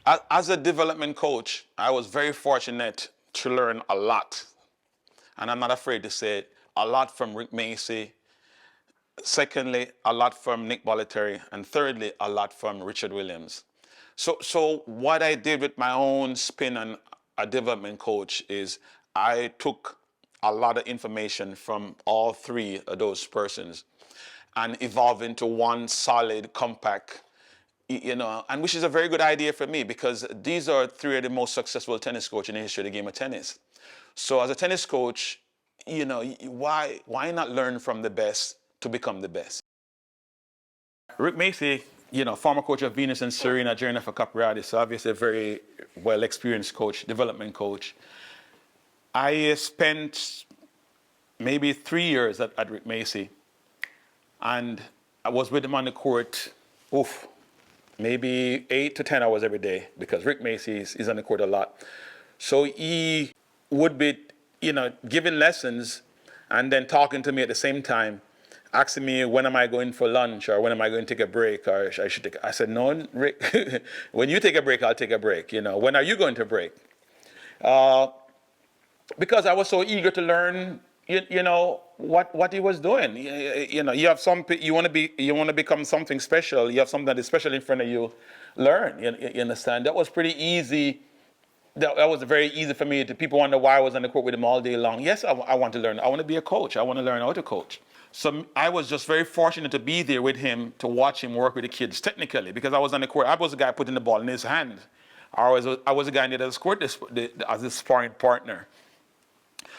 As a development coach, I was very fortunate to learn a lot. And I'm not afraid to say it, a lot from Rick Macci. Secondly, a lot from Nick Bollettieri. And thirdly, a lot from Richard Williams. So what I did with my own spin on a development coach is I took a lot of information from all three of those persons and evolved into one solid, compact, and which is a very good idea for me because these are three of the most successful tennis coaches in the history of the game of tennis. So as a tennis coach, why not learn from the best to become the best? Rick Macci, former coach of Venus and Serena, Jennifer Capriati, so obviously a very well-experienced coach, development coach. I spent maybe 3 years at Rick Macci, and I was with him on the court, maybe 8 to 10 hours every day because Rick Macci is on the court a lot. So he would be, giving lessons and then talking to me at the same time, asking me when am I going for lunch or when am I going to take a break or I should take. I said, no, Rick, when you take a break, I'll take a break. When are you going to break? Because I was so eager to learn, what he was doing. You have you want to become something special. You have something that is special in front of you. Learn. You understand? That was pretty easy. That was very easy for me. People wonder why I was on the court with him all day long. Yes, I want to learn. I want to be a coach. I want to learn how to coach. So I was just very fortunate to be there with him, to watch him work with the kids technically, because I was on the court. I was the guy putting the ball in his hand. I was the guy that was court as a sparring partner.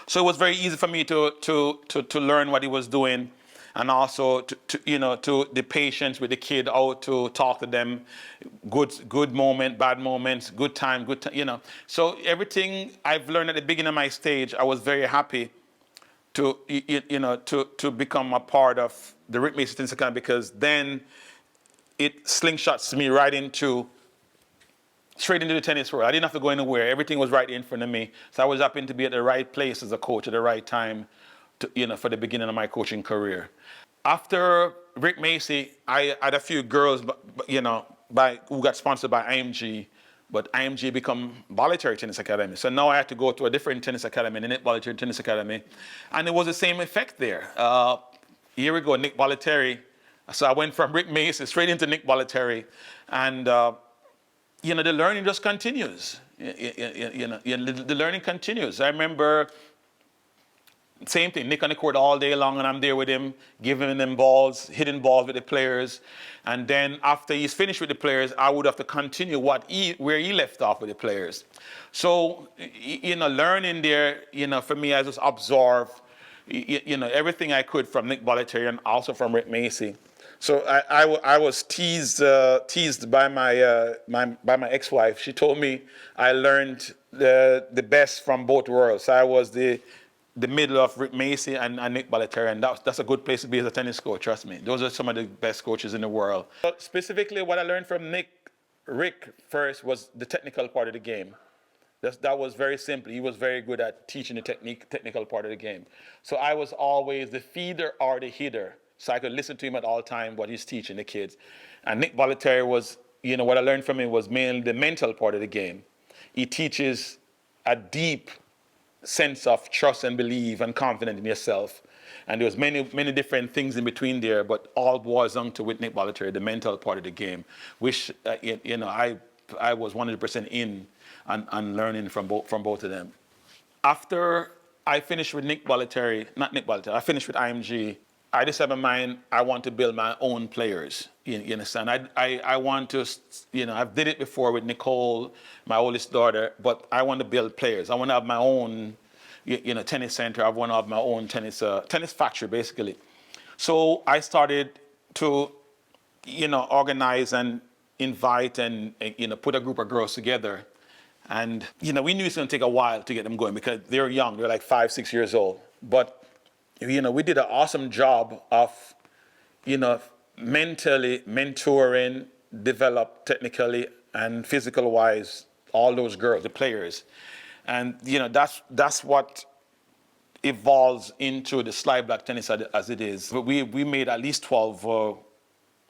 So it was very easy for me to learn what he was doing, and also to the patience with the kid, how to talk to them, good moment, bad moments, good time, So everything I've learned at the beginning of my stage, I was very happy to become a part of the Rick Macci Tennis Academy, because then it slingshots me straight into the tennis world. I didn't have to go anywhere. Everything was right in front of me. So I was happy to be at the right place as a coach at the right time for the beginning of my coaching career. After Rick Macci, I had a few girls, who got sponsored by IMG, but IMG become Bollettieri Tennis Academy. So now I had to go to a different tennis academy, the Nick Bollettieri Tennis Academy. And it was the same effect there. Here we go, Nick Bollettieri. So I went from Rick Macci straight into Nick Bollettieri. And the learning just continues. The learning continues. I remember, same thing, Nick on the court all day long, and I'm there with him, giving them balls, hitting balls with the players. And then after he's finished with the players, I would have to continue where he left off with the players. So, learning there, for me, I just absorbed, everything I could from Nick Bollettieri and also from Rick Macci. So I was teased by my ex-wife. She told me I learned the best from both worlds. So I was the middle of Rick Macci and Nick Bollettieri, and that's a good place to be as a tennis coach. Trust me, those are some of the best coaches in the world. But specifically, what I learned from Rick first was the technical part of the game. That was very simple. He was very good at teaching the technical part of the game. So I was always the feeder or the hitter. So I could listen to him at all times, what he's teaching the kids. And Nick Bollettieri was, what I learned from him was mainly the mental part of the game. He teaches a deep sense of trust and belief and confidence in yourself. And there was many different things in between there, but all boils down to with Nick Bollettieri, the mental part of the game, which, I was 100% in and learning from both of them. After I finished with Nick Bollettieri, I finished with IMG, I decided in my mind, I want to build my own players. You understand? I want to, I've did it before with Nicole, my oldest daughter, but I want to build players. I want to have my own, tennis center. I want to have my own tennis factory, basically. So I started to, organize and invite and, put a group of girls together. And, we knew it's going to take a while to get them going because they're young. They're like 5, 6 years old. But we did an awesome job of, mentally mentoring, develop technically and physical-wise all those girls, the players. And, that's what evolves into the Sly Black tennis as it is. We made at least 12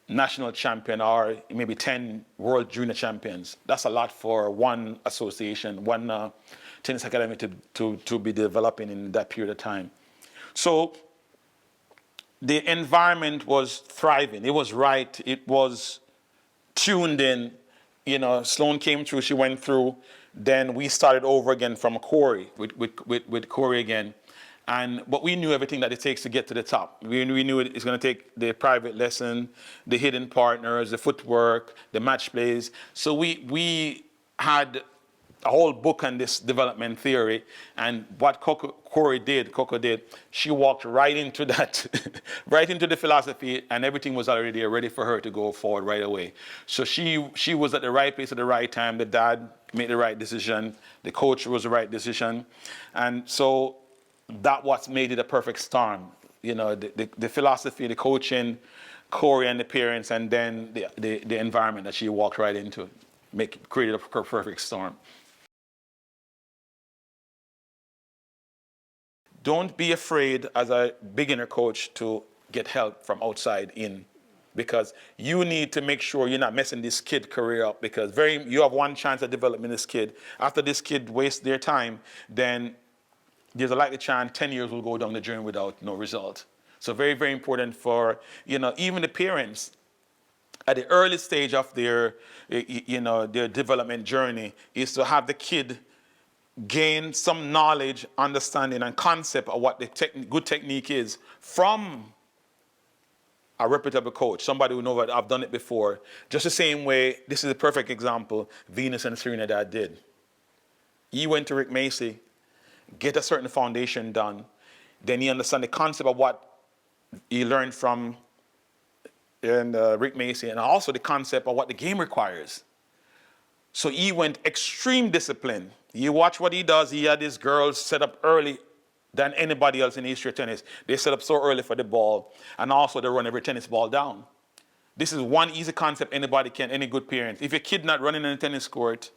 national champion or maybe 10 world junior champions. That's a lot for one association, one tennis academy to be developing in that period of time. So the environment was thriving. It was right. It was tuned in. You know, Sloane came through, she went through. Then we started over again from Corey, with Corey again. But we knew everything that it takes to get to the top. We knew it's going to take the private lesson, the hidden partners, the footwork, the match plays. So we had a whole book on this development theory. And what Coco did, she walked right into that, right into the philosophy, and everything was already ready for her to go forward right away. So she was at the right place at the right time. The dad made the right decision. The coach was the right decision. And so that what made it a perfect storm. You know, the philosophy, the coaching, Corey and the parents, and then the environment that she walked right into, created a perfect storm. Don't be afraid as a beginner coach to get help from outside in, because you need to make sure you're not messing this kid career up, because you have one chance at developing this kid. After this kid wastes their time, then there's a likely chance 10 years will go down the drain without no result. So very, very important for, even the parents at the early stage of their development journey is to have the kid gain some knowledge, understanding, and concept of what the good technique is from a reputable coach, somebody who knows that I've done it before. Just the same way, this is a perfect example, Venus and Serena that did. He went to Rick Macci, get a certain foundation done, then he understand the concept of what he learned from Rick Macci, and also the concept of what the game requires. So he went extreme discipline. You watch what he does. He had his girls set up early than anybody else in the history of tennis. They set up so early for the ball, and also they run every tennis ball down. This is one easy concept any good parent. If your kid not running in a tennis court,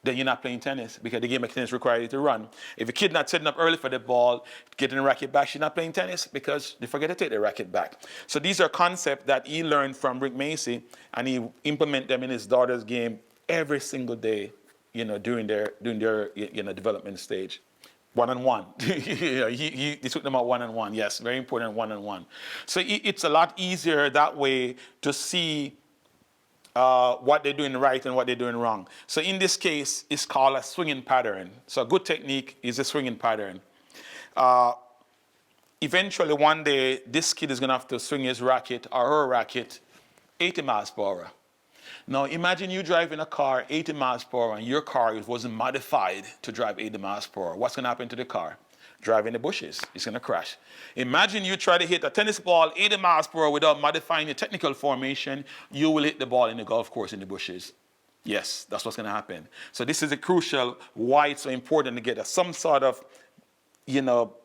then you're not playing tennis, because the game of tennis requires you to run. If your kid not setting up early for the ball, getting the racket back, she's not playing tennis because they forget to take the racket back. So these are concepts that he learned from Rick Macci, and he implement them in his daughter's game every single day, during their development stage. One-on-one. He took them out one-on-one. Yes, very important, one-on-one. So it's a lot easier that way to see what they're doing right and what they're doing wrong. So in this case, it's called a swinging pattern. So a good technique is a swinging pattern. Eventually, one day, this kid is going to have to swing his racket or her racket 80 miles per hour. Now, imagine you driving a car 80 miles per hour and your car wasn't modified to drive 80 miles per hour. What's going to happen to the car? Drive in the bushes. It's going to crash. Imagine you try to hit a tennis ball 80 miles per hour without modifying your technical formation. You will hit the ball in the golf course in the bushes. Yes, that's what's going to happen. So this is a crucial why it's so important to get some sort of,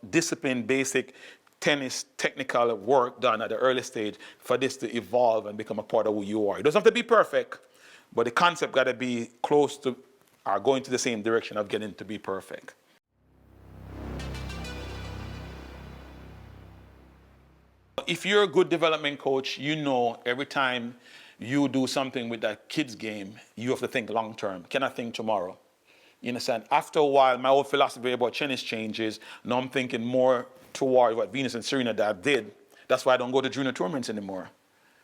discipline, basic tennis technical work done at the early stage for this to evolve and become a part of who you are. It doesn't have to be perfect, but the concept got to be close to or going to the same direction of getting to be perfect. If you're a good development coach, every time you do something with that kid's game, you have to think long term. Cannot think tomorrow. You understand? After a while, my whole philosophy about tennis changes. Now I'm thinking more toward what Venus and Serena that did. That's why I don't go to junior tournaments anymore.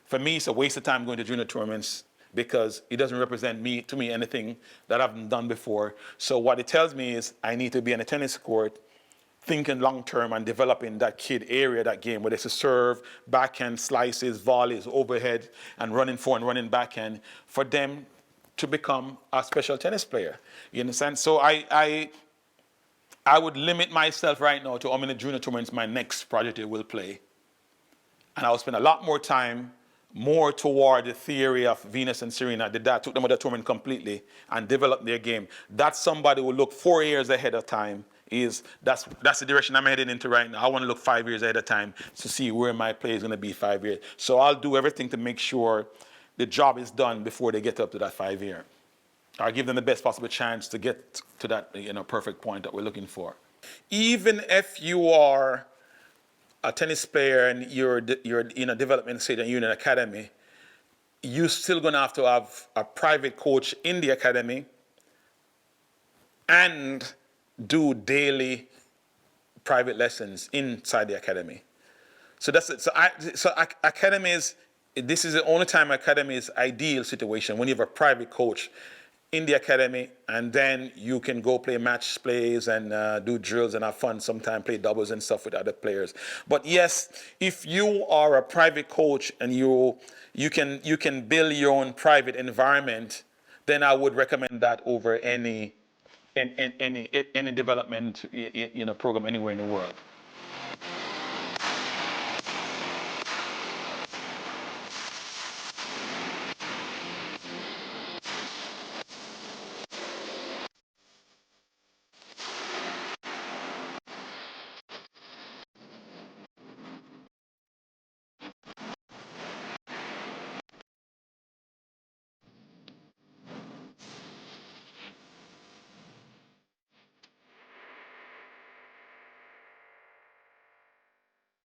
For me, it's a waste of time going to junior tournaments because it doesn't represent to me anything that I've done before. So what it tells me is I need to be on a tennis court thinking long term and developing that kid area, that game, whether it's a serve, backhand, slices, volleys, overhead, and running forward and running backhand, for them to become a special tennis player. You understand? So I would limit myself right now to how many junior tournaments my next project will play. And I'll spend a lot more time more toward the theory of Venus and Serena. The dad took them out of the tournament completely and developed their game. That's somebody who look 4 years ahead of time. That's the direction I'm heading into right now. I want to look 5 years ahead of time to see where my play is going to be 5 years. So I'll do everything to make sure the job is done before they get up to that 5 year. I'll give them the best possible chance to get to that perfect point that we're looking for. Even if you are a tennis player and you're in a development stage and you're in an academy, you're still going to have a private coach in the academy and do daily private lessons inside the academy. So that's it. Academies, this is the only time academy is ideal situation when you have a private coach in the academy, and then you can go play match plays and do drills and have fun. Sometimes play doubles and stuff with other players. But yes, if you are a private coach and you can build your own private environment, then I would recommend that over any development program anywhere in the world.